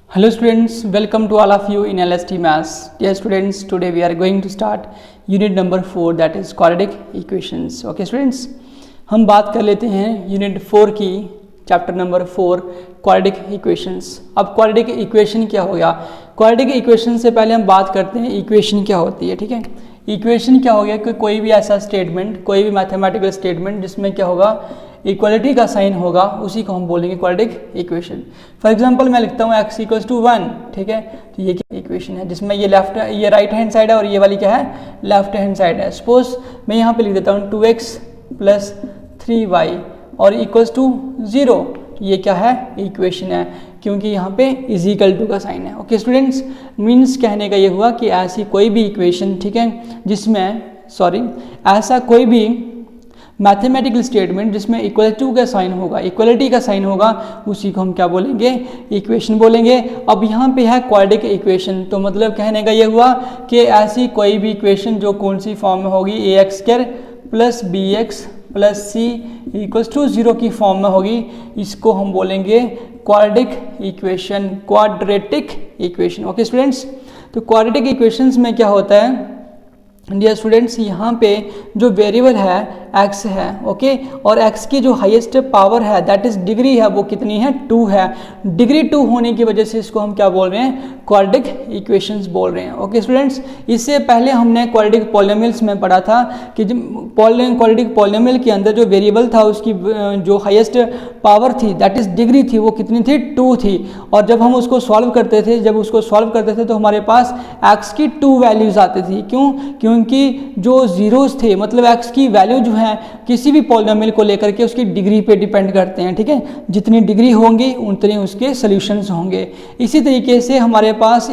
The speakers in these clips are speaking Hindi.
Hello students, welcome to all of you in LST Maths. Dear students, today we are going to start unit number 4 that is quadratic equations. Okay students, हम बात कर लेते हैं यूनिट 4 की चैप्टर नंबर 4 क्वाड्रेटिक इक्वेशंस. अब क्वाड्रेटिक इक्वेशन क्या हो गया? क्वाड्रेटिक इक्वेशन से पहले हम बात करते हैं इक्वेशन क्या होती है. ठीक है, इक्वेशन क्या हो गया कि कोई भी ऐसा स्टेटमेंट, कोई भी मैथमेटिकल स्टेटमेंट जिसमें क्या होगा, इक्वालिटी का साइन होगा, उसी को हम बोलेंगे क्वाड्रेटिक इक्वेशन. फॉर एग्जांपल मैं लिखता हूँ x = 1. ठीक है, तो ये क्या इक्वेशन है जिसमें ये राइट हैंड साइड है और ये वाली क्या है, लेफ्ट हैंड साइड है. सपोज मैं यहाँ पे लिख देता हूँ 2x + 3y और = 0. ये क्या है, इक्वेशन है, क्योंकि यहाँ पे = का साइन है. ओके स्टूडेंट्स, मीन्स कहने का ये हुआ कि ऐसी कोई भी इक्वेशन, ठीक है, ऐसा कोई भी मैथमेटिकल स्टेटमेंट जिसमें =, का साइन होगा, इक्वलिटी का साइन होगा, उसी को हम क्या बोलेंगे, इक्वेशन बोलेंगे. अब यहाँ पे है क्वाड्रेटिक इक्वेशन, तो मतलब कहने का ये हुआ कि ऐसी कोई भी इक्वेशन जो कौन सी फॉर्म में होगी, ax² + bx + c = 0 की फॉर्म में होगी, इसको हम बोलेंगे क्वाड्रेटिक इक्वेशन. ओके स्टूडेंट्स, तो क्वाड्रेटिक इक्वेशंस में क्या होता है डियर स्टूडेंट्स, यहाँ पे जो वेरिएबल है x है. ओके, और x की जो हाईएस्ट पावर है दैट इज डिग्री है, वो कितनी है, 2 है. डिग्री 2 होने की वजह से इसको हम क्या बोल रहे हैं, क्वाड्रेटिक इक्वेशंस बोल रहे हैं. ओके स्टूडेंट्स, इससे पहले हमने क्वाड्रेटिक पॉलिनोमियल्स में पढ़ा था कि क्वाड्रेटिक पॉलिनोमियल के अंदर जो वेरिएबल था उसकी जो हाईएस्ट पावर थी दैट इज डिग्री थी, वो कितनी थी, 2 थी. और जब हम उसको सॉल्व करते थे तो हमारे पास x की 2 वैल्यूज आती थी. क्योंकि जो जीरोस थे, मतलब x की वैल्यू जो है किसी भी पॉलिनोमियल को लेकर के उसकी डिग्री पे डिपेंड करते हैं. ठीक है, जितनी डिग्री होंगी उतने उसके सॉल्यूशंस होंगे. इसी तरीके से हमारे पास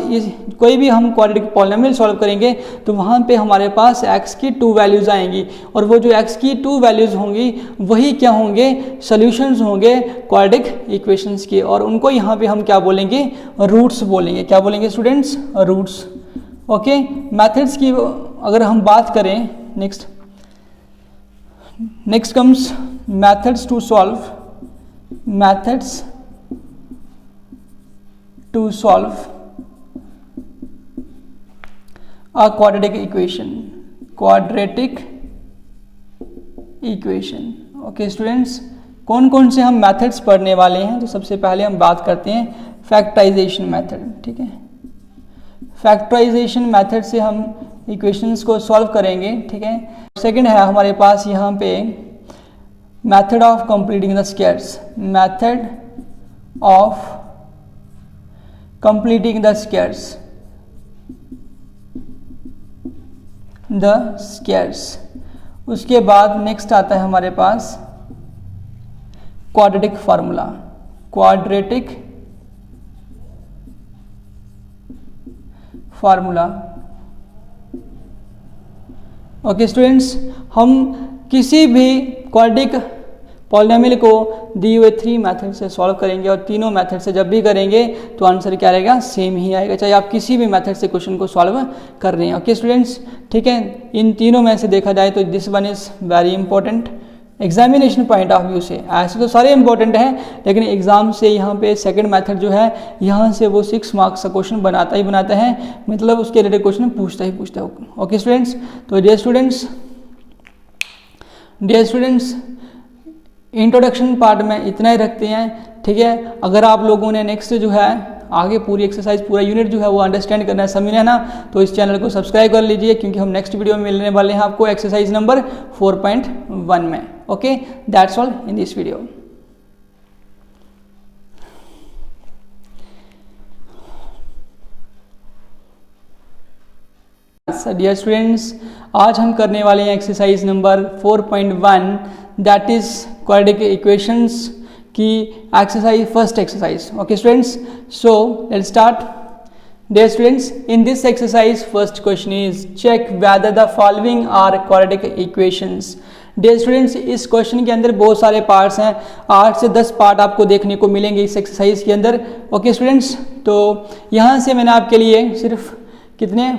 कोई भी हम क्वाड्रेटिक पॉलिनोमियल सॉल्व करेंगे तो वहाँ पे हमारे पास x की 2 वैल्यूज आएंगी, और वो जो x की 2 वैल्यूज होंगी वही क्या होंगे, सॉल्यूशंस होंगे क्वाड्रेटिक इक्वेशंस के, और उनको यहाँ पे हम क्या बोलेंगे, रूट्स बोलेंगे. क्या बोलेंगे स्टूडेंट्स, रूट्स. ओके, मेथड्स की अगर हम बात करें, next comes methods to solve a quadratic equation. Okay students, कौन कौन से हम मेथड्स पढ़ने वाले हैं, तो सबसे पहले हम बात करते हैं फैक्टराइजेशन मेथड. ठीक है, फैक्टराइजेशन मेथड से हम इक्वेशंस को सॉल्व करेंगे. ठीक है, सेकंड है हमारे पास यहाँ पे method of completing the squares. उसके बाद नेक्स्ट आता है हमारे पास क्वाड्रेटिक फार्मूला. ओके स्टूडेंट्स, हम किसी भी क्वाड्रेटिक पॉलिनोमियल को दिए हुए 3 मेथड से सॉल्व करेंगे, और तीनों मेथड से जब भी करेंगे तो आंसर क्या रहेगा, सेम ही आएगा, चाहे आप किसी भी मेथड से क्वेश्चन को सॉल्व कर रहे हैं. ओके स्टूडेंट्स, ठीक है, इन तीनों में से देखा जाए तो this one is very important examination point of view से. ऐसे तो सारे इंपॉर्टेंट हैं, लेकिन एग्जाम से यहाँ पे सेकंड मेथड जो है, यहाँ से वो 6 मार्क्स का क्वेश्चन बनाता है, मतलब उसके रिलेटेड क्वेश्चन पूछता है. ओके स्टूडेंट्स, तो डियर स्टूडेंट्स इंट्रोडक्शन पार्ट में इतना ही रखते हैं. ठीक है, अगर आप लोगों ने नेक्स्ट जो है आगे पूरी एक्सरसाइज, पूरा यूनिट जो है वो अंडरस्टैंड करना है, समझना है ना, तो इस चैनल को सब्सक्राइब कर लीजिए, क्योंकि हम नेक्स्ट वीडियो में मिलने वाले हैं आपको एक्सरसाइज नंबर 4.1 में. Okay, that's all in this video. Dear students, आज हम करने वाले हैं exercise number 4.1 that is quadratic equations की exercise, first exercise. Okay students, so let's start. Dear students, in this exercise first question is check whether the following are quadratic equations. Dear students, इस क्वेश्चन के अंदर बहुत सारे पार्ट्स हैं, 8 से 10 पार्ट आपको देखने को मिलेंगे इस एक्सरसाइज के अंदर. ओके स्टूडेंट्स, तो यहाँ से मैंने आपके लिए सिर्फ कितने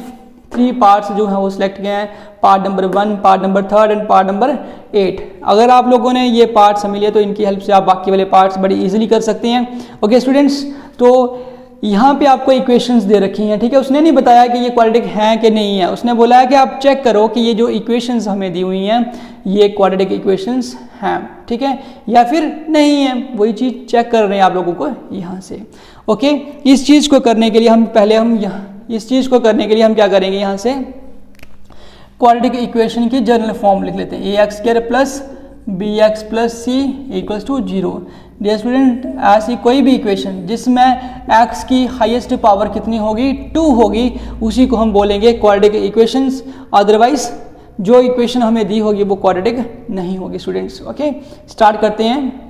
3 पार्ट्स जो हैं वो सिलेक्ट किए हैं, part number 1, part number 3 and part number 8. अगर आप लोगों ने ये पार्ट समझ लिए तो इनकी हेल्प से आप बाकी वाले पार्ट्स बड़ी इजीली कर सकते हैं. ओके स्टूडेंट्स, तो यहाँ पे आपको इक्वेशंस दे रखी हैं, ठीक है। उसने नहीं बताया कि ये क्वाड्रेटिक हैं कि नहीं है, उसने बोला है कि आप चेक करो कि ये जो इक्वेशंस हमें दी हुई हैं ये क्वाड्रेटिक इक्वेशंस हैं, ठीक है, या फिर नहीं है। वही चीज़ चेक कर रहे हैं आप लोगों को यहाँ से। ओके, इस चीज़ को करने के लिए हम क्या करेंगे, यहाँ से क्वाड्रेटिक इक्वेशन की जनरल फॉर्म लिख लेते हैं। ax² plus bx plus c equals to 0। Dear student, ऐसी कोई भी इक्वेशन जिसमें x की हाईएस्ट पावर कितनी होगी, 2 होगी, उसी को हम बोलेंगे क्वाड्रेटिक इक्वेशंस। अदरवाइज जो इक्वेशन हमें दी होगी वो क्वाड्रेटिक नहीं होगी स्टूडेंट्स। ओके, स्टार्ट करते हैं।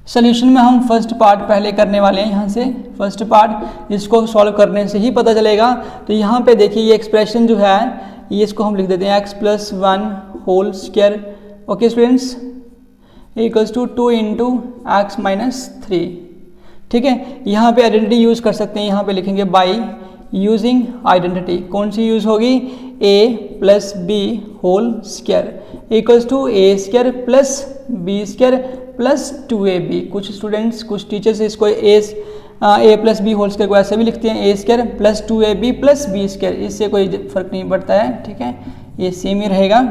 सोल्यूशन में हम फर्स्ट पार्ट पहले करने वाले हैं। यहाँ से फर्स्ट पार्ट इसको सॉल्व करने से ही पता चलेगा। तो यहाँ पे देखिए ये एक्सप्रेशन जो है ये इसको हम लिख देते हैं x plus 1 whole square. Okay students, equals to 2 into x minus 3, ठीक है। यहाँ पे आइडेंटिटी यूज़ कर सकते हैं, यहाँ पे लिखेंगे बाई यूजिंग आइडेंटिटी। कौन सी यूज़ होगी, a plus b whole square equals to a square plus b square plus 2ab। कुछ स्टूडेंट्स, कुछ टीचर्स इसको a plus b whole square को ऐसे भी लिखते हैं, a square plus 2ab plus b square. इससे कोई फर्क नहीं पड़ता है, ठीक है, ये सेम ही रहेगा।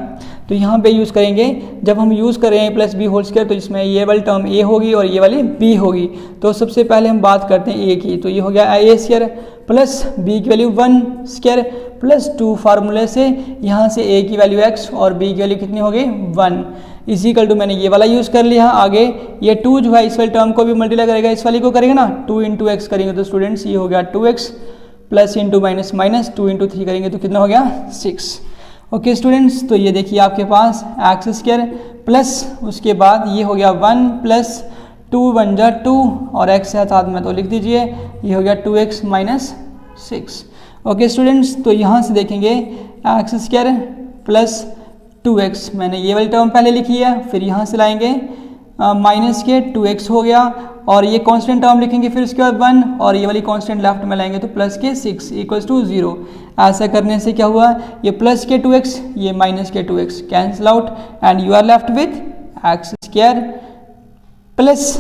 तो यहाँ पे यूज़ करेंगे, जब हम यूज़ करें a plus b whole square तो इसमें ये वाली टर्म a होगी और ये वाली b होगी। तो सबसे पहले हम बात करते हैं a की। तो ये हो गया a स्क्वायर प्लस b की वैल्यू 1 स्क्वायर प्लस 2 फार्मूले से यहाँ से a की वैल्यू x और b की वैल्यू कितनी हो गई 1 इजिकल टू, मैंने ये वाला यूज़ कर लिया। आगे ये 2 जो है इस वाली टर्म को भी मल्टीप्लाई करेगा, इस वाली को करेंगे ना, 2 इंटू एक्स करेंगे तो स्टूडेंट्स ये हो गया 2x plus into minus minus 2 into 3 करेंगे तो कितना हो गया 6। ओके स्टूडेंट्स, तो ये देखिए आपके पास एक्स स्क्वायर प्लस उसके बाद ये हो गया 1 प्लस 2 1 जा 2 और x है साथ में तो लिख दीजिए, ये हो गया 2x माइनस 6। ओके स्टूडेंट्स, तो यहाँ से देखेंगे एक्स स्क्वायर प्लस 2x, मैंने ये वाली टर्म पहले लिखी है, फिर यहाँ से लाएंगे माइनस के 2x हो गया और ये कांस्टेंट टर्म लिखेंगे, फिर उसके बाद 1 और ये वाली कांस्टेंट लेफ्ट में लाएंगे तो प्लस के 6 इक्वल्स टू 0। ऐसा करने से क्या हुआ, ये प्लस के 2x ये माइनस के 2x cancel out and you are left with x square plus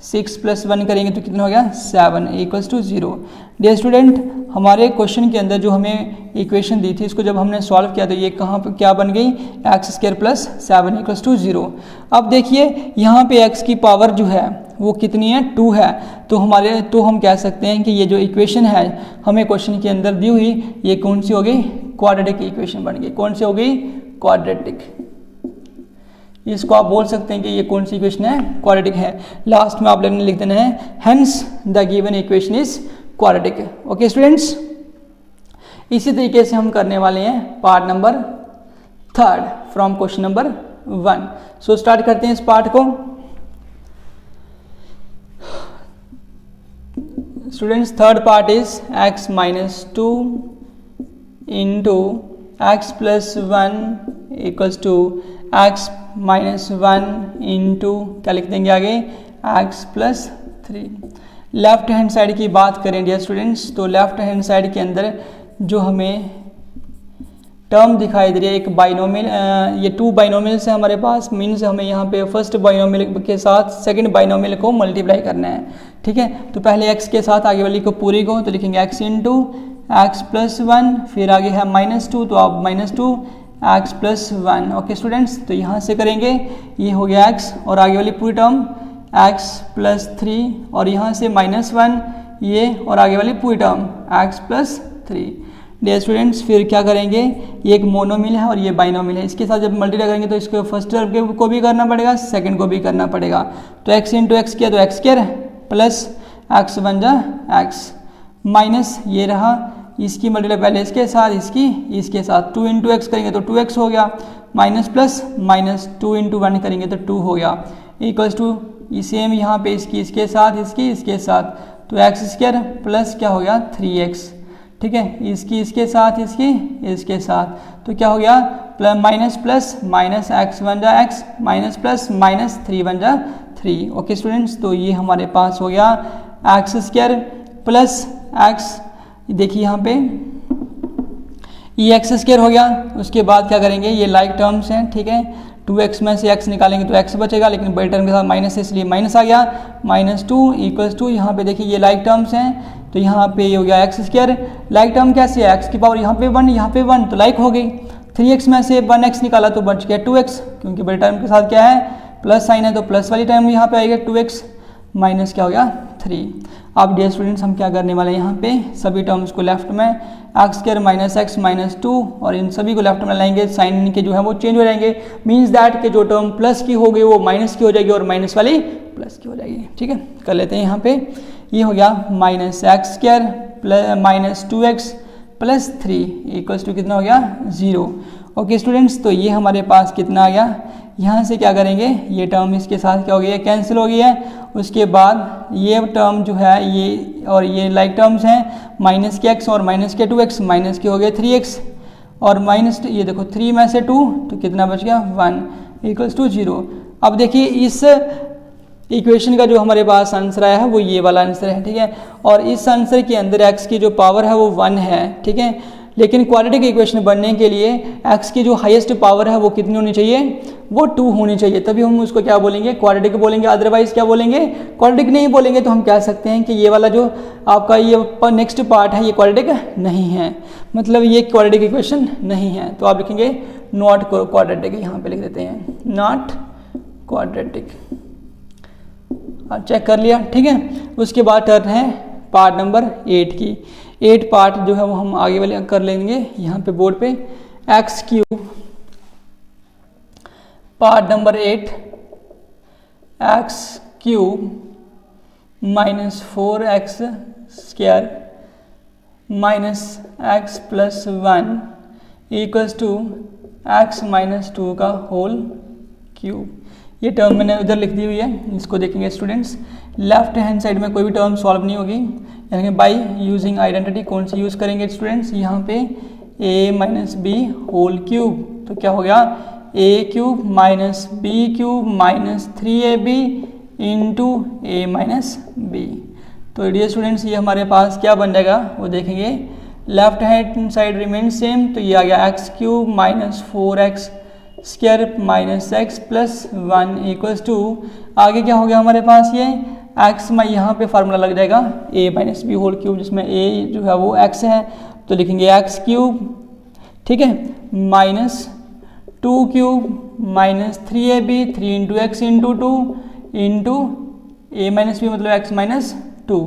6 प्लस 1 करेंगे तो कितना हो गया 7 इक्वल्स टू 0। डियर स्टूडेंट, हमारे क्वेश्चन के अंदर जो हमें इक्वेशन दी थी इसको जब हमने सॉल्व किया तो ये कहाँ पर क्या बन गई, x square plus 7 equals to 0। अब देखिए यहाँ पे x की पावर जो है वो कितनी है 2 है, तो हम कह सकते हैं कि ये जो इक्वेशन है हमें क्वेश्चन के अंदर दी हुई ये कौन सी हो गई, क्वाड्रेटिक इक्वेशन बन गई। कौन सी हो गई, क्वाड्रेटिक। इसको आप बोल सकते हैं कि ये कौन सी इक्वेशन है, क्वाड्रेटिक है। लास्ट में आप लोगों ने लिख देना है hence the given equation is quadratic. Okay students, इसी तरीके से हम करने वाले हैं part number 3 from question number 1। So start करते हैं इस पार्ट को। Students, third part is x minus 2 into x plus 1 equals to x minus 1 into क्या लिख देंगे आगे x plus 3। Left hand side की बात करें डियर स्टूडेंट्स, तो लेफ्ट हैंड साइड के अंदर जो हमें टर्म दिखाई दे रही है एक बाइनोमियल, ये 2 बाइनोमियल्स है हमारे पास, मीन्स हमें यहाँ पे फर्स्ट बाइनोमियल के साथ सेकंड बाइनोमियल को मल्टीप्लाई करना है, ठीक है। तो पहले x के साथ आगे वाली को पूरी को तो लिखेंगे x इंटू एक्स प्लस 1, फिर आगे है -2 तो आप -2 एक्स प्लस 1। ओके स्टूडेंट्स, तो यहाँ से करेंगे ये हो गया x और आगे वाली पूरी टर्म x प्लस 3 और यहाँ से -1 ये और आगे वाली पूरी term x plus 3। Dear students, फिर क्या करेंगे, ये एक मोनोमियल है और ये बाइनोमियल है, इसके साथ जब मल्टीप्लाई करेंगे तो इसको फर्स्ट टर्म को भी करना पड़ेगा, सेकंड को भी करना पड़ेगा। तो x इंटू एक्स किया तो एक्स स्क्वायर प्लस एक्स 1 जा x माइनस ये रहा, इसकी मल्टीप्लाई पहले इसके साथ इसके साथ 2 इंटू एक्स करेंगे तो 2x हो गया, माइनस प्लस माइनस 2 इंटू 1 करेंगे तो 2 हो गया इक्वल्स टू सेम यहाँ पे इसके साथ इसके साथ तो एक्स स्क्वायर प्लस क्या हो गया 3x, ठीक है, इसके साथ इसके साथ तो क्या हो गया प्लस माइनस एक्स 1 जा x माइनस प्लस माइनस 3 1 जा 3। ओके स्टूडेंट्स, तो ये हमारे पास हो गया एक्स स्क्वायर प्लस एक्स, देखिए यहाँ पे ये एक्स स्क्वायर हो गया। उसके बाद क्या करेंगे, ये लाइक टर्म्स हैं, ठीक है, 2x में से x निकालेंगे तो x बचेगा, लेकिन बड़े टर्म के साथ माइनस है इसलिए माइनस आ गया, -2 इक्वल्स टू यहाँ पे देखिए ये लाइक टर्म्स हैं तो यहाँ पे ये हो गया एक्स स्क्वायर। लाइक टर्म कैसे है, x की पावर यहाँ पे 1 यहाँ पे 1 तो लाइक हो गई। 3x में से 1x निकाला तो बच गया 2x, क्योंकि बड़े टर्म के साथ क्या है प्लस साइन है तो प्लस वाली टर्म यहाँ पे आएगा 2x माइनस क्या हो गया 3। अब डियर स्टूडेंट्स हम क्या करने वाले हैं यहाँ पे सभी टर्म्स को लेफ्ट में x square minus x minus 2 और इन सभी को लेफ्ट में लाएंगे, साइन के जो है वो चेंज हो जाएंगे, मीन्स दैट कि जो टर्म प्लस की हो गई वो माइनस की हो जाएगी और माइनस वाली प्लस की हो जाएगी। ठीक है, कर लेते हैं यहाँ पे, ये हो गया minus x square plus minus 2x plus 3 equals to कितना हो गया 0। ओके स्टूडेंट्स, तो ये हमारे पास कितना आ गया, यहाँ से क्या करेंगे ये टर्म इसके साथ क्या हो गया कैंसिल हो गई है। उसके बाद ये टर्म जो है ये और ये लाइक टर्म्स हैं, माइनस के x और माइनस के 2x, माइनस के हो गए 3x और माइनस ये देखो 3 में से 2 तो कितना बच गया 1 इक्वल्स टू 0। अब देखिए इस इक्वेशन का जो हमारे पास आंसर आया है वो ये वाला आंसर है। ठीक है, और इस आंसर के अंदर x की जो पावर है वो 1 है। ठीक है, लेकिन क्वाड्रेटिक इक्वेशन बनने के लिए x की जो हाईएस्ट पावर है वो कितनी होनी चाहिए, वो 2 होनी चाहिए, तभी हम उसको क्या बोलेंगे क्वाड्रेटिक बोलेंगे, अदरवाइज क्या बोलेंगे क्वाड्रेटिक नहीं बोलेंगे। तो हम कह सकते हैं कि ये वाला जो आपका ये नेक्स्ट पार्ट है ये क्वाड्रेटिक नहीं है, मतलब ये क्वाड्रेटिक इक्वेशन नहीं है। तो आप लिखेंगे नॉट क्वाड्रेटिक, यहाँ पे लिख देते हैं नॉट क्वाड्रेटिक। चेक कर लिया। ठीक है, उसके बाद टर्न है पार्ट नंबर 8 की। 8 पार्ट जो है वो हम आगे वाले कर लेंगे यहाँ पे बोर्ड पे। X cube part number 8 x cube minus 4x square minus x plus 1 equals to x minus 2 का होल क्यूब। ये टर्म मैंने उधर लिख दी हुई है, इसको देखेंगे स्टूडेंट्स। लेफ्ट हैंड साइड में कोई भी टर्म सॉल्व नहीं होगी, यानी बाई यूजिंग आइडेंटिटी कौन सी यूज़ करेंगे स्टूडेंट्स, यहाँ पे a minus b whole cube. तो क्या हो गया a cube minus b cube minus 3ab into a minus b. तो डियर स्टूडेंट्स ये हमारे पास क्या बन जाएगा वो देखेंगे। Left hand side remain same, तो ये आ गया x cube minus 4x square minus x plus 1 equals to, आगे क्या हो गया हमारे पास ये एक्स में यहाँ पे फार्मूला लग जाएगा a minus b whole cube, जिसमें a जो है वो x है, तो लिखेंगे एक्स क्यूब। ठीक है, minus 2 cube minus 3ab 3 into x into 2 into a minus b मतलब x माइनस 2।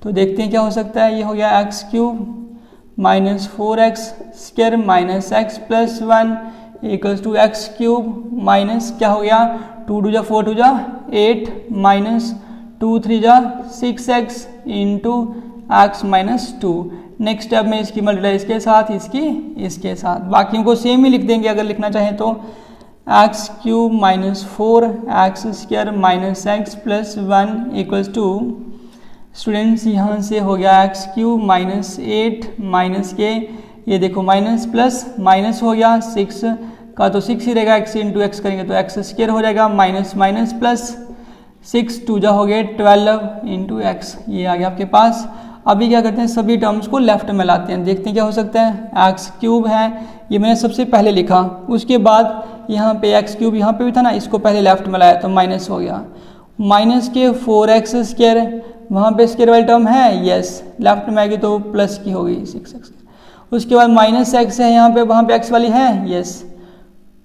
तो देखते हैं क्या हो सकता है, ये हो गया x cube minus 4x square minus x plus 1 equals to x cube minus क्या हो गया 2 2 जा 4 2 जा 8 माइनस 2 3 जा 6x into x minus 2। Next step में इसकी मल्टीप्लाई इसके साथ इसके साथ, बाकियों को सेम ही लिख देंगे अगर लिखना चाहें तो। X cube minus 4x square minus x plus 1 equals to students यहाँ से हो गया एक्स क्यूब माइनस 8 माइनस के ये देखो माइनस प्लस माइनस हो गया 6 का तो 6 ही रहेगा, x इंटू एक्स करेंगे तो एक्स स्क्वायर हो जाएगा माइनस माइनस प्लस 6 2 जा हो गए 12 इंटू एक्स, ये आ गया आपके पास। अभी क्या करते हैं सभी टर्म्स को लेफ्ट में लाते हैं, देखते हैं क्या हो सकता है। एक्स क्यूब है ये मैंने सबसे पहले लिखा, उसके बाद यहाँ पे एक्स क्यूब यहाँ पे भी था ना, इसको पहले लेफ्ट में लाया तो माइनस हो गया, माइनस के 4x स्क्वायर वहाँ पे स्क्वायर वाली टर्म है यस, लेफ्ट में आएगी तो प्लस की हो गई 6x। उसके बाद माइनस एक्स है यहाँ पे, वहाँ पे एक्स वाली है यस,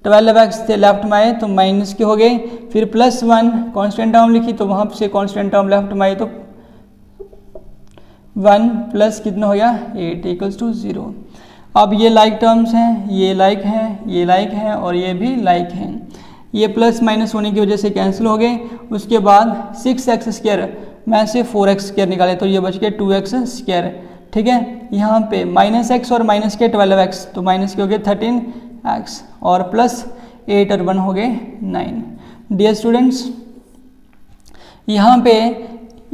12x थे लेफ्ट में आए तो माइनस के हो गए, फिर प्लस 1 कांस्टेंट टर्म लिखी तो वहाँ से कांस्टेंट टर्म लेफ्ट में आई तो 1 प्लस कितना हो गया 8 इक्वल्स टू 0। अब ये लाइक टर्म्स हैं, ये लाइक हैं, ये लाइक हैं और ये भी लाइक हैं, ये प्लस माइनस होने की वजह से कैंसिल हो गए। उसके बाद 6x स्क्वायर में से 4x स्क्वायर निकाले तो ये बच गया 2x स्क्वायर। ठीक है, यहाँ पे माइनस एक्स और माइनस के 12x तो माइनस के हो गए 13x और प्लस 8 और 1 हो गए 9। डियर स्टूडेंट्स यहाँ पे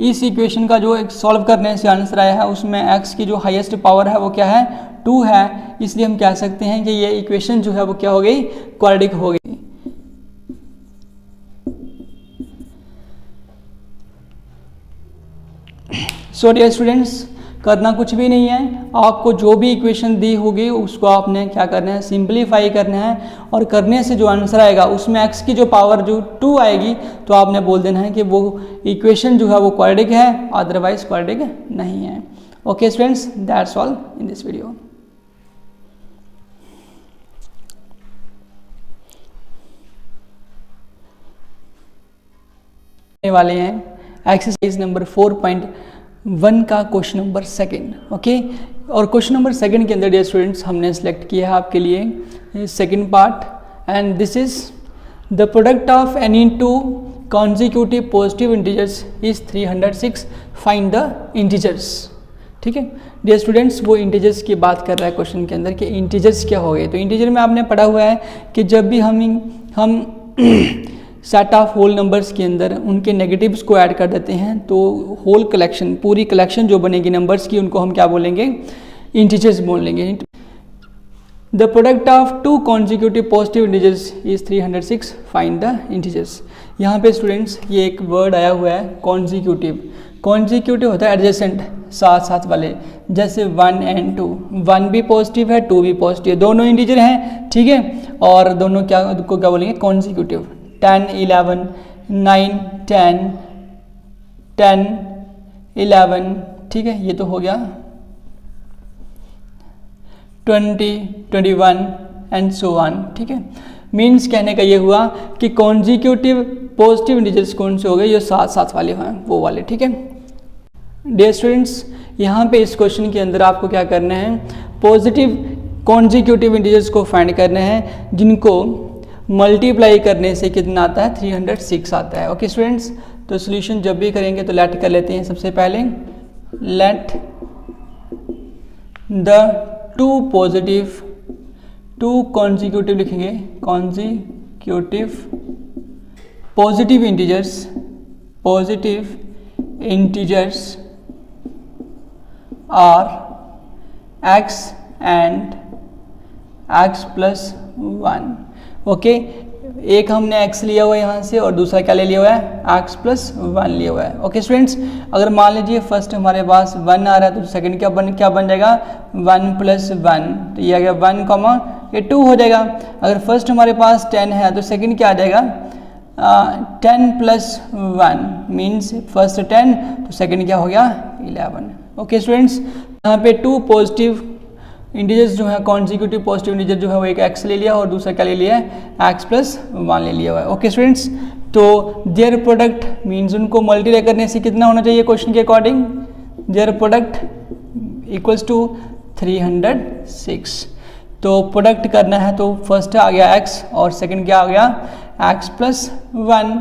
इस इक्वेशन का जो एक सॉल्व करने से आंसर आया है उसमें x की जो हाईएस्ट पावर है वो क्या है 2 है, इसलिए हम कह सकते हैं कि ये इक्वेशन जो है वो क्या हो गई क्वाड्रेटिक हो गई। सो डियर स्टूडेंट्स करना कुछ भी नहीं है, आपको जो भी इक्वेशन दी होगी उसको आपने क्या करना है, सिंपलीफाई करना है, और करने से जो आंसर आएगा उसमें x की जो पावर जो 2 आएगी तो आपने बोल देना है कि वो इक्वेशन जो है वो क्वाड्रेटिक है, अदरवाइज क्वाड्रेटिक नहीं है। Okay students, that's all in this video. वाले हैं एक्सरसाइज नंबर 4.1 का क्वेश्चन नंबर 2। ओके, और क्वेश्चन नंबर 2 के अंदर डियर स्टूडेंट्स हमने सेलेक्ट किया है आपके लिए second part, and this is the product of any two consecutive positive integers is 306, find the integers. ठीक है डियर स्टूडेंट्स, वो इंटीजर्स की बात कर रहा है क्वेश्चन के अंदर कि इंटीजर्स क्या हो गए। तो इंटीजर में आपने पढ़ा हुआ है कि जब भी हम सेट ऑफ होल नंबर्स के अंदर उनके नेगेटिव्स को ऐड कर देते हैं तो होल कलेक्शन, पूरी कलेक्शन जो बनेगी नंबर्स की, उनको हम क्या बोलेंगे, इंटीजर्स बोलेंगे। The product of two consecutive positive integers is 306, find the integers. यहाँ पे स्टूडेंट्स ये एक वर्ड आया हुआ है कॉन्जिक्यूटिव। कॉन्जिक्यूटिव होता है एडजेसेंट, साथ साथ वाले, जैसे 1 and 2, 1 भी पॉजिटिव है 2 भी पॉजिटिव है, दोनों इंटीजर हैं। ठीक है, और दोनों क्या बोलेंगे, कॉन्जिक्यूटिव। 10, 11, 9, 10, 10, 11, ठीक है, ये तो हो गया 20, 21 एंड सो ऑन। ठीक है, मीन्स कहने का ये हुआ कि कॉन्जिक्यूटिव पॉजिटिव इंटीजर्स कौन से हो गए, ये साथ साथ वाले हैं, वो वाले। ठीक है डियर स्टूडेंट्स, यहाँ पे इस क्वेश्चन के अंदर आपको क्या करना है, पॉजिटिव कॉन्जिक्यूटिव इंटीजर्स को फाइंड करना है जिनको मल्टीप्लाई करने से कितना आता है, 306 आता है। ओके स्टूडेंट्स, तो सॉल्यूशन जब भी करेंगे तो लेट कर लेते हैं। सबसे पहले लेट द टू कॉन्जिक्यूटिव लिखेंगे, consecutive positive integers are x and x + 1। Okay, एक हमने x लिया हुआ है यहाँ से और दूसरा क्या ले लिया हुआ है, x + 1 लिया हुआ है। ओके स्टूडेंट्स, अगर मान लीजिए फर्स्ट हमारे पास 1 आ रहा है तो सेकंड क्या बन जाएगा, 1 + 1, तो ये आ गया 1, ये 2 हो जाएगा। अगर फर्स्ट हमारे पास 10 है तो सेकंड क्या आ जाएगा, 10 + 1 मीन्स फर्स्ट 10 तो सेकंड क्या हो गया, 11। ओके स्टूडेंट्स, यहाँ पे 2 पॉजिटिव इंटीजर्स जो है कॉन्जिक्यूटिव पॉजिटिव इंटीजर जो है वो एक x ले लिया और दूसरा क्या ले लिया है, x + 1 ले लिया हुआ है। ओके स्टूडेंट्स, तो देयर प्रोडक्ट मीन्स उनको मल्टीप्लाई करने से कितना होना चाहिए क्वेश्चन के according, their product equals to 306। तो प्रोडक्ट करना है तो फर्स्ट आ गया x और सेकंड क्या आ गया, x + 1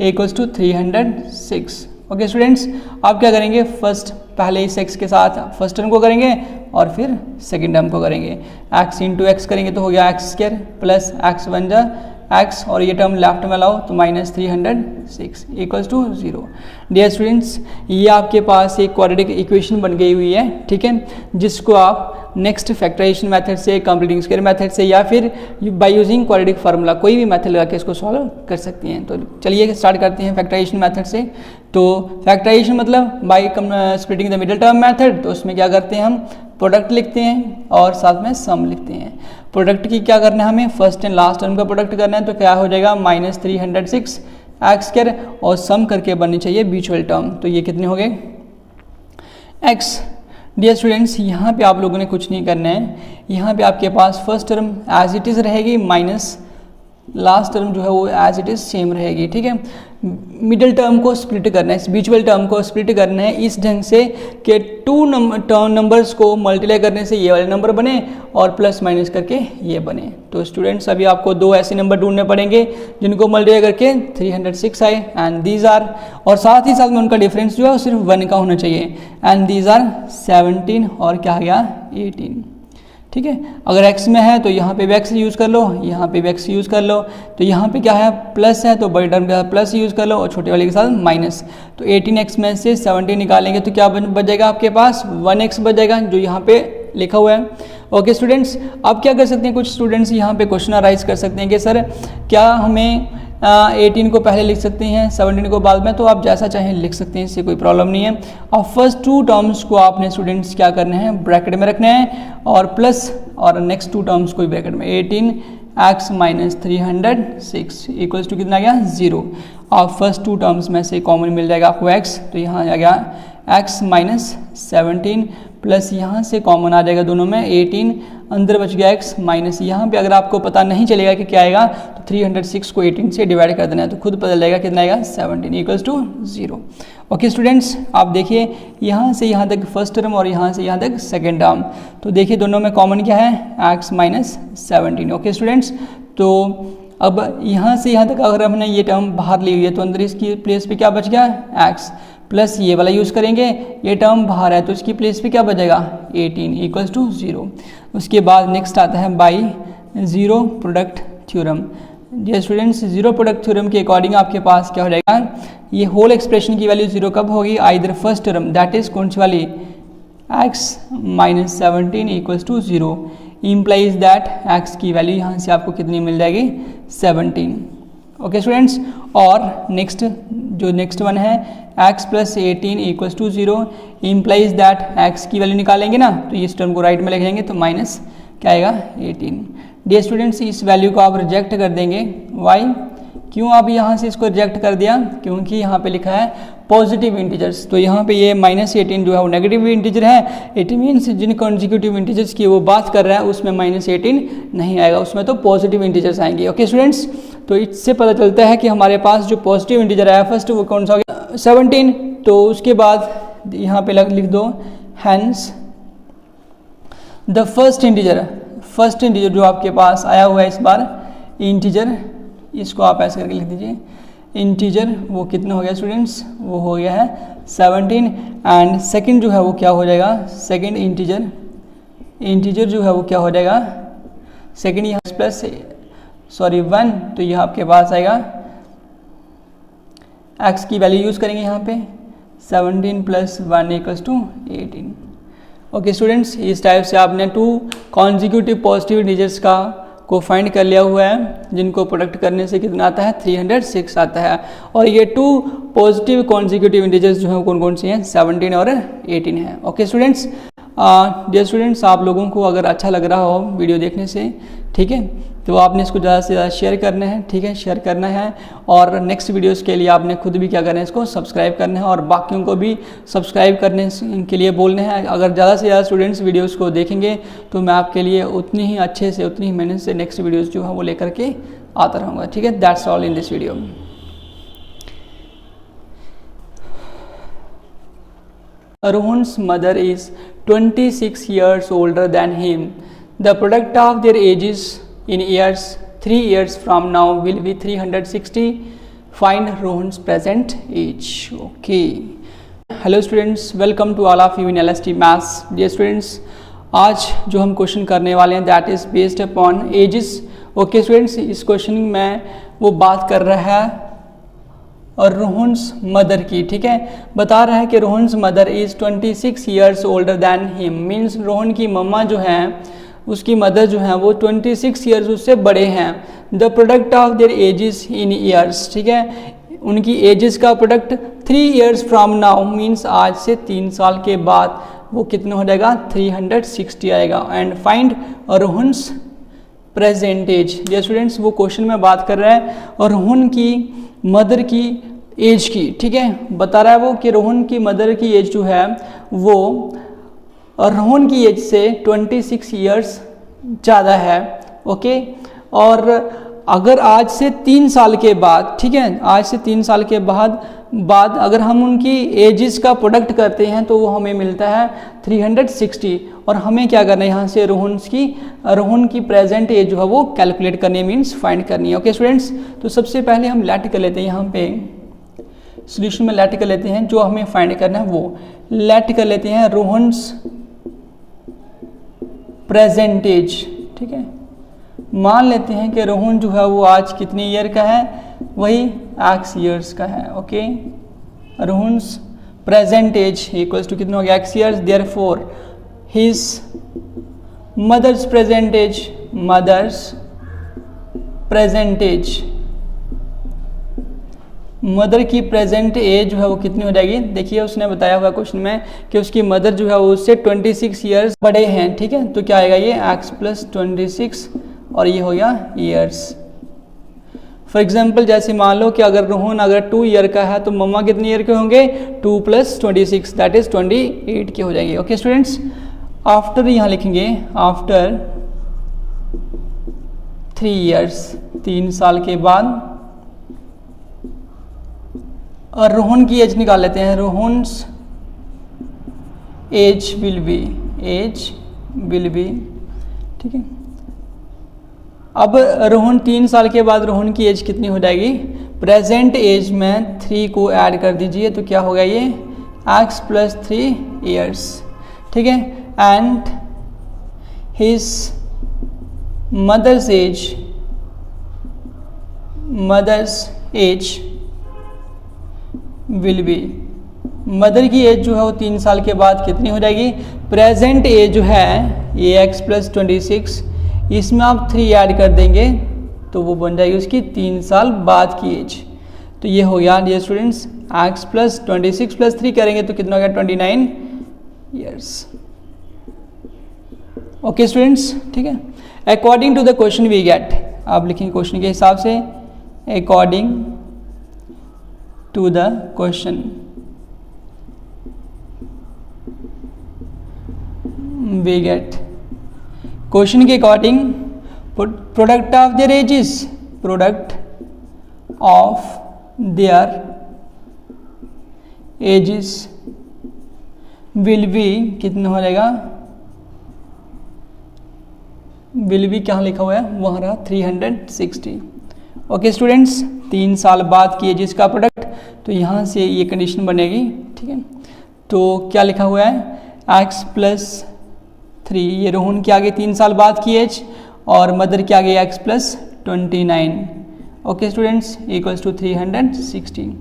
equals to 306। Okay students, आप क्या करेंगे, फर्स्ट पहले इस x के साथ फर्स्ट टर्म को करेंगे और फिर सेकंड टर्म को करेंगे, x × x करेंगे तो हो गया x² प्लस x बन जा x और ये टर्म लेफ्ट में लाओ तो -306 इक्वल्स टू 0। डियर स्टूडेंट्स, ये आपके पास एक क्वाड्रेटिक इक्वेशन बन गई हुई है। ठीक है, जिसको आप नेक्स्ट फैक्टराइजेशन मेथड से, कंप्लीटिंग स्क्वायर मेथड से, या फिर बाय यूजिंग क्वाड्रेटिक फार्मूला, कोई भी मेथड लगा के इसको सॉल्व कर सकती हैं। तो चलिए स्टार्ट करते हैं फैक्टराइजेशन मेथड से। तो फैक्टराइजेशन मतलब by splitting the middle term method, तो उसमें क्या करते हैं, हम प्रोडक्ट लिखते हैं और साथ में सम लिखते हैं। प्रोडक्ट की क्या करना है, हमें फर्स्ट एंड लास्ट टर्म का प्रोडक्ट करना है, तो क्या हो जाएगा -306 x² और सम करके बननी चाहिए म्यूचुअल टर्म, तो ये कितने हो गए, x। डियर स्टूडेंट्स, यहाँ पे आप लोगों ने कुछ नहीं करना है, यहाँ पे आपके पास first term as it is रहेगी माइनस लास्ट टर्म जो है वो एज इट इज़ सेम रहेगी। ठीक है, मिडिल टर्म को स्प्लिट करना है, म्यूचुअल टर्म को स्प्लिट करना है इस ढंग से कि 2 नंबर्स को मल्टीप्लाई करने से ये वाले नंबर बने और प्लस माइनस करके ये बने। तो स्टूडेंट्स, अभी आपको 2 ऐसे नंबर ढूंढने पड़ेंगे जिनको मल्टीप्लाई करके 306 आए, एंड दीज आर, और साथ ही साथ में उनका डिफरेंस जो है वो सिर्फ 1 का होना चाहिए, एंड दीज आर 17 और क्या आ गया 18। ठीक है, अगर x में है तो यहाँ पे भी x यूज़ कर लो, यहाँ पे भी x यूज़ कर लो, तो यहाँ पे क्या है प्लस है तो बड़ी टर्म के साथ प्लस यूज़ कर लो और छोटे वाले के साथ माइनस। तो 18x में से 17 निकालेंगे तो क्या बच जाएगा आपके पास, 1x बच जाएगा जो यहाँ पे लिखा हुआ है। ओके स्टूडेंट्स, अब क्या कर सकते हैं, कुछ स्टूडेंट्स यहाँ पे क्वेश्चन अराइज कर सकते हैं कि सर क्या हमें 18 को पहले लिख सकते हैं, 17 को बाद में, तो आप जैसा चाहें लिख सकते हैं, इससे कोई प्रॉब्लम नहीं है। और फर्स्ट 2 टर्म्स को आपने स्टूडेंट्स क्या करना है, ब्रैकेट में रखना है, और प्लस और नेक्स्ट 2 टर्म्स को भी ब्रैकेट में। 18x माइनस 306 इक्वल्स टू कितना आ गया, 0। और फर्स्ट 2 टर्म्स में से कॉमन मिल जाएगा आपको x, तो यहाँ आ गया x माइनस 17 प्लस यहाँ से कॉमन आ जाएगा दोनों में 18, अंदर बच गया x माइनस, यहाँ पे अगर आपको पता नहीं चलेगा कि क्या आएगा तो 306 को 18 से डिवाइड कर देना है, तो खुद पता चलेगा कितना आएगा, 17 इक्वल्स टू 0। ओके स्टूडेंट्स, आप देखिए यहाँ से यहाँ तक फर्स्ट टर्म और यहाँ से यहाँ तक सेकेंड टर्म, तो देखिए दोनों में कॉमन क्या है, x माइनस 17। ओके स्टूडेंट्स, तो अब यहाँ से यहाँ तक अगर हमने ये टर्म बाहर ली हुई है तो अंदर इसकी प्लेस पे क्या बच गया, x प्लस ये वाला यूज़ करेंगे, ये टर्म बाहर है तो इसकी प्लेस पे क्या बचेगा, 18 इक्वल्स टू 0। उसके बाद नेक्स्ट आता है by zero product theorem. Dear students, zero product theorem के अकॉर्डिंग आपके पास क्या हो जाएगा, ये होल एक्सप्रेशन की वैल्यू 0 कब होगी, either first term that is कौन सी वाली, x minus 17 equals to 0 implies that x की वैल्यू यहाँ से आपको कितनी मिल जाएगी, 17। ओके स्टूडेंट्स, और नेक्स्ट जो नेक्स्ट वन है x plus 18 equals to 0 implies that x की वैल्यू निकालेंगे ना, तो इस टर्म को राइट में लिखेंगे तो माइनस क्या आएगा, 18। डियर स्टूडेंट्स, इस वैल्यू को आप रिजेक्ट कर देंगे, वाई, क्यों आप यहाँ से इसको रिजेक्ट कर दिया, क्योंकि यहाँ पे लिखा है पॉजिटिव इंटीजर्स, तो यहाँ पे ये माइनस 18 जो है वो नेगेटिव इंटीजर है। इट मीन्स जिन कॉन्जिक्यूटिव इंटीजर्स की वो बात कर रहा है उसमें माइनस 18 नहीं आएगा, उसमें तो पॉजिटिव इंटीजर्स आएंगे। ओके स्टूडेंट्स, तो इससे पता चलता है कि हमारे पास जो पॉजिटिव इंटीजर आया फर्स्ट वो कौन सा हो गया, 17। तो उसके बाद यहाँ पे लिख दो हैंस द फर्स्ट इंटीजर जो आपके पास आया हुआ है इस बार इंटीजर, इसको आप ऐसे करके लिख दीजिए, इंटीजर वो कितना हो गया स्टूडेंट्स, वो हो गया है 17। एंड सेकंड जो है वो क्या हो जाएगा, सेकंड इंटीजर जो है वो क्या हो जाएगा, सेकंड यहाँ प्लस 1, तो यह आपके पास आएगा x की वैल्यू यूज़ करेंगे यहाँ पे 17 plus 1 equals to 18। Okay students, इस टाइप से आपने 2 कॉन्जिक्यूटिव पॉजिटिव इंटीजर्स को फाइंड कर लिया हुआ है, जिनको प्रोडक्ट करने से कितना आता है, 306 आता है। और ये 2 पॉजिटिव कॉन्जिक्यूटिव इंटीजर्स जो है कौन कौन से हैं, 17 और 18 है। ओके स्टूडेंट्स, डियर स्टूडेंट्स, आप लोगों को अगर अच्छा लग रहा हो वीडियो देखने से, ठीक है, तो आपने इसको ज़्यादा से ज़्यादा शेयर करना है, ठीक है, शेयर करना है। और नेक्स्ट वीडियोस के लिए आपने खुद भी क्या करना है, इसको सब्सक्राइब करना है और बाकियों को भी सब्सक्राइब करने के लिए बोलना है। अगर ज़्यादा से ज़्यादा स्टूडेंट्स वीडियोस को देखेंगे तो मैं आपके लिए उतनी ही अच्छे से, उतनी ही मेहनत से नेक्स्ट वीडियोज़ जो है वो लेकर के आता रहूँगा, ठीक है। That's all in this video. Rohan's mother is 26 years older than him. The product of their ages in years 3 years from now will be 360. Find Rohan's present age. Okay. Hello students, welcome to all of you in LST Maths. Dear students, आज जो हम क्वेश्चन करने वाले हैं that is based upon ages. Okay students, इस क्वेश्चन में वो बात कर रहा है और रोहन्स मदर की, ठीक है, बता रहा है कि Rohan's mother is 26 years older than him. Means Rohan की मम्मा जो हैं, उसकी मदर जो हैं वो 26 ईयर्स उससे बड़े हैं। The product of their edges in years, ठीक है, उनकी एजेस का product 3 years from now, means आज से 3 साल के बाद वो कितना हो जाएगा, 360 आएगा। And find Rohan's present age. Dear students, वो क्वेश्चन में बात कर रहा है और रोहन की मदर की एज की, ठीक है, बता रहा है वो कि रोहन की मदर की एज जो है वो रोहन की एज से 26 ईयर्स ज़्यादा है। ओके, और अगर आज से 3 साल के बाद, ठीक है, आज से 3 साल के बाद अगर हम उनकी एजेस का प्रोडक्ट करते हैं तो वो हमें मिलता है 360। और हमें क्या करना है, यहाँ से रोहन की प्रेजेंट एज जो है वो कैलकुलेट करनी है, मीन्स फाइंड करनी है। ओके स्टूडेंट्स, तो सबसे पहले हम लेट कर लेते हैं, यहाँ पे सोल्यूशन में लेट कर लेते हैं, जो हमें फाइंड करना है वो लेट कर लेते हैं रोहन्स प्रेजेंट एज, ठीक है। मान लेते हैं कि रोहन जो है वो आज कितने ईयर का है, वही x ईयर्स का है। Okay, Rohan's present age equals to कितना हो गया, x years. Therefore his mother's present age mother की प्रेजेंट एज जो है वो कितनी हो जाएगी। देखिए उसने बताया हुआ क्वेश्चन में कि उसकी मदर जो है वो उससे 26 ईयर्स बड़े हैं, ठीक है। तो क्या आएगा ये x प्लस 26 और ये हो गया ईयर्स। फॉर एग्जाम्पल जैसे मान लो कि अगर रोहन अगर 2 ईयर का है तो मम्मा कितने ईयर के होंगे, 2 प्लस 26 दैट इज 28 के हो जाएंगे। ओके स्टूडेंट्स, आफ्टर यहाँ लिखेंगे आफ्टर 3 ईयर्स, 3 साल के बाद। और रोहन की एज निकाल लेते हैं, रोहन्स एज विल बी, ठीक है। अब रोहन 3 साल के बाद रोहन की एज कितनी हो जाएगी, प्रेजेंट एज में 3 को ऐड कर दीजिए तो क्या होगा ये x प्लस 3 ईयर्स, ठीक है। And his mother's age will be, mother की एज जो है वो 3 साल के बाद कितनी हो जाएगी, प्रेजेंट एज जो है ये x प्लस 26, इसमें आप 3 ऐड कर देंगे तो वो बन जाएगी उसकी 3 साल बाद की एज। तो ये हो गया dear students x plus 26 plus 3 करेंगे तो कितना हो गया 29 ईयर्स। ओके स्टूडेंट्स, ठीक है। According to the question we get, आप लिखेंगे क्वेश्चन के हिसाब से, according to the question we get, question के according product of their ages, product of their ages will be कितना हो जाएगा, विल बी क्या लिखा हुआ है वहाँ रहा 360। ओके स्टूडेंट्स, 3 साल बाद की एजेस का प्रोडक्ट, तो यहाँ से ये कंडीशन बनेगी, ठीक है। तो क्या लिखा हुआ है x प्लस 3, ये रोहन के आगे 3 साल बाद की एज और मदर के आगे x plus 29। Okay students, equals to 360।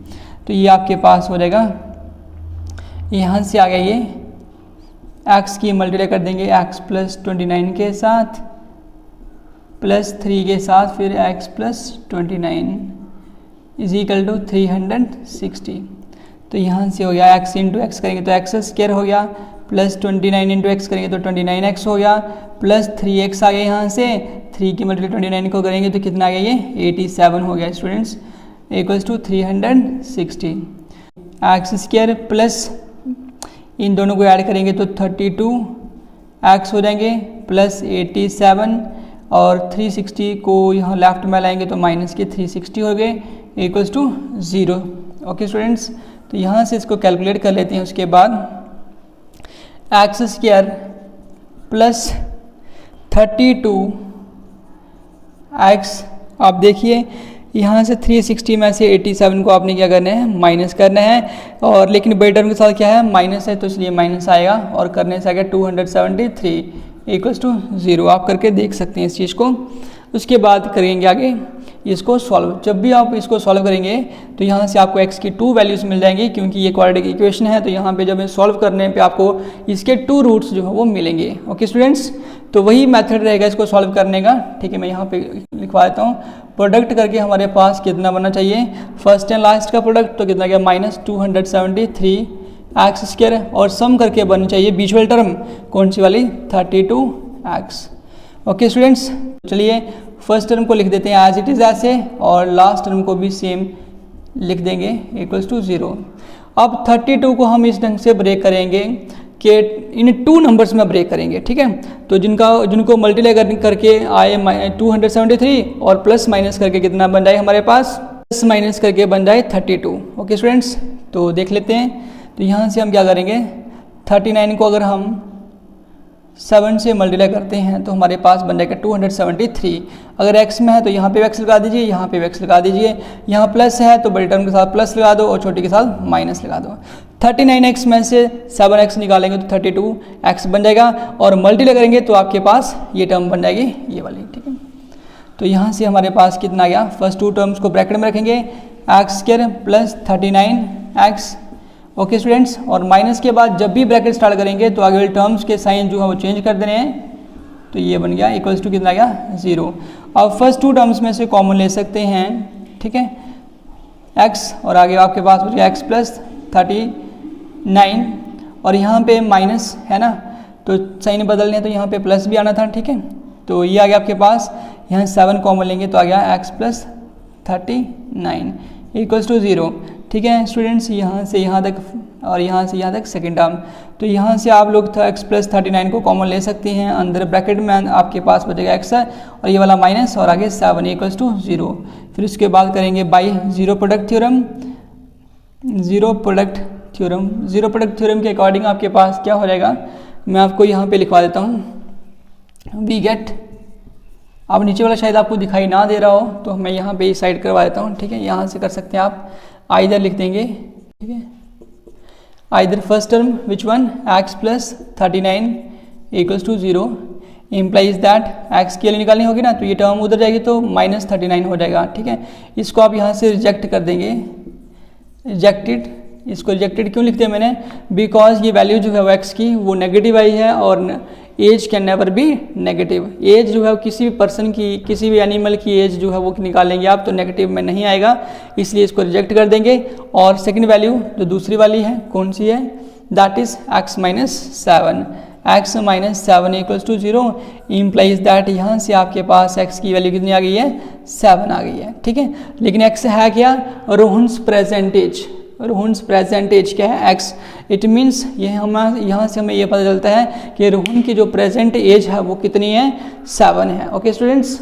तो ये आपके पास हो जाएगा, यहाँ से आ गया ये x की मल्टीप्लाई कर देंगे x प्लस 29 के साथ प्लस 3 के साथ, फिर x plus 29 is equal to 360। तो यहाँ से हो गया x इंटू एक्स करेंगे तो एक्स स्क्वायर हो गया, प्लस 29 इंटू एक्स करेंगे तो 29x हो गया, प्लस 3x आ गया, यहाँ से 3 की मल्टीप्लाई 29 को करेंगे तो कितना आ गया ये 87 हो गया students, equals to 360। X square plus इन दोनों को ऐड करेंगे तो 32x हो जाएंगे, प्लस 87 और 360 को यहाँ लेफ्ट में लाएंगे तो माइनस के 360 हो गए, इक्वल्स टू 0। ओके स्टूडेंट्स, तो यहाँ से इसको कैलकुलेट कर लेते हैं। उसके बाद एक्स स्क्वायर प्लस 32x, आप देखिए यहाँ से 360 में से 87 को आपने क्या करना है माइनस करना है, और लेकिन बड़े टर्म के साथ क्या है माइनस है तो इसलिए माइनस आएगा, और करने से आ गया 273 इक्वल्स टू 0। आप करके देख सकते हैं इस चीज़ को। उसके बाद करेंगे आगे इसको सॉल्व। जब भी आप इसको सॉल्व करेंगे तो यहाँ से आपको x की 2 वैल्यूज़ मिल जाएंगी, क्योंकि ये क्वाड्रेटिक इक्वेशन है। तो यहाँ पे जब सॉल्व करने पे आपको इसके 2 रूट्स जो है वो मिलेंगे। ओके स्टूडेंट्स, तो वही मेथड रहेगा इसको सॉल्व करने का, ठीक है। मैं यहाँ पे लिखवा देता हूँ, प्रोडक्ट करके हमारे पास कितना बनना चाहिए, फर्स्ट एंड लास्ट का प्रोडक्ट तो कितना गया -273 एक्स स्क्वायर, और सम करके बननी चाहिए बीच वाली टर्म कौन सी वाली 32x। ओके स्टूडेंट्स, चलिए फर्स्ट टर्म को लिख देते हैं एज इट इज़ ऐसे, और लास्ट टर्म को भी सेम लिख देंगे इक्वल्स टू 0। अब 32 को हम इस ढंग से ब्रेक करेंगे कि इन 2 नंबर्स में ब्रेक करेंगे, ठीक है। तो जिनको मल्टीप्लाई करके आए 273 और प्लस माइनस करके कितना बन जाए हमारे पास, प्लस माइनस करके बन जाए 32। ओके स्टूडेंट्स, तो देख लेते हैं। तो यहाँ से हम क्या करेंगे, 39 को अगर हम 7 से मल्टीप्लाई करते हैं तो हमारे पास बन जाएगा 273। अगर x में है तो यहाँ पे x लगा दीजिए, यहाँ पे x लगा दीजिए, यहाँ प्लस है तो बड़ी टर्म के साथ प्लस लगा दो और छोटी के साथ माइनस लगा दो। 39x में से 7x निकालेंगे तो 32x बन जाएगा, और मल्टीप्लाई करेंगे तो आपके पास ये टर्म बन जाएगी ये वाली, ठीक है। तो यहाँ से हमारे पास कितना आ गया, फर्स्ट 2 टर्म्स को ब्रैकेट में रखेंगे, x square plus 39x। Okay students, और माइनस के बाद जब भी ब्रैकेट स्टार्ट करेंगे तो आगे वाले टर्म्स के साइन जो है वो चेंज कर देने हैं, तो ये बन गया इक्वल्स टू कितना आ गया 0। अब फर्स्ट 2 टर्म्स में से कॉमन ले सकते हैं, ठीक है। एक्स और आगे आपके पास हो जाएगा एक्स प्लस 39 और यहाँ पे माइनस है ना, तो साइन बदलने तो यहाँ पे प्लस भी आना था, ठीक है। तो ये आ गया आपके पास, यहाँ 7 कॉमन लेंगे तो आ गया एक्स प्लस 39 इक्वल्स टू 0, ठीक है स्टूडेंट्स। यहाँ से यहाँ तक और यहाँ से यहाँ तक सेकेंड टर्म, तो यहाँ से आप लोग एक्स प्लस 39 को कॉमन ले सकते हैं, अंदर ब्रैकेट में आपके पास बचेगा एक्स और ये वाला माइनस और आगे 7 इक्वल्स टू 0। फिर उसके बाद करेंगे by zero product theorem. Zero product theorem के अकॉर्डिंग आपके पास क्या हो जाएगा, मैं आपको यहाँ पे लिखवा देता हूँ। वी गेट, अब नीचे वाला शायद आपको दिखाई ना दे रहा हो तो मैं यहाँ पे इस साइड करवा देता हूँ, ठीक है। यहाँ से कर सकते हैं आप, आइदर लिख देंगे, ठीक है, either first term which one x plus 39 equals to 0 implies that x की वैल्यू निकालनी होगी ना, तो ये टर्म उधर जाएगी तो माइनस 39 हो जाएगा, ठीक है। इसको आप यहाँ से रिजेक्ट कर देंगे, रिजेक्टेड। इसको रिजेक्टेड क्यों लिखते हैं मैंने, बिकॉज ये वैल्यू जो है वो एक्स की वो नेगेटिव आई है और age can never be negative. Age जो है वो किसी भी पर्सन की, किसी भी एनिमल की एज जो है वो निकालेंगे आप तो नेगेटिव में नहीं आएगा, इसलिए इसको रिजेक्ट कर देंगे। और सेकंड वैल्यू जो दूसरी वाली है कौन सी है, that is x minus 7। X minus 7 equals to 0 implies that यहाँ से आपके पास एक्स की वैल्यू कितनी आ गई है, 7 आ गई है, ठीक है। लेकिन एक्स है क्या, रोहन्स प्रेजेंटेज। रोहन्स प्रेजेंटेज क्या है, एक्स। इट मीन्स ये हम यहाँ से हमें ये पता चलता है कि रोहन की जो प्रेजेंट एज है वो कितनी है, 7 है। Okay students.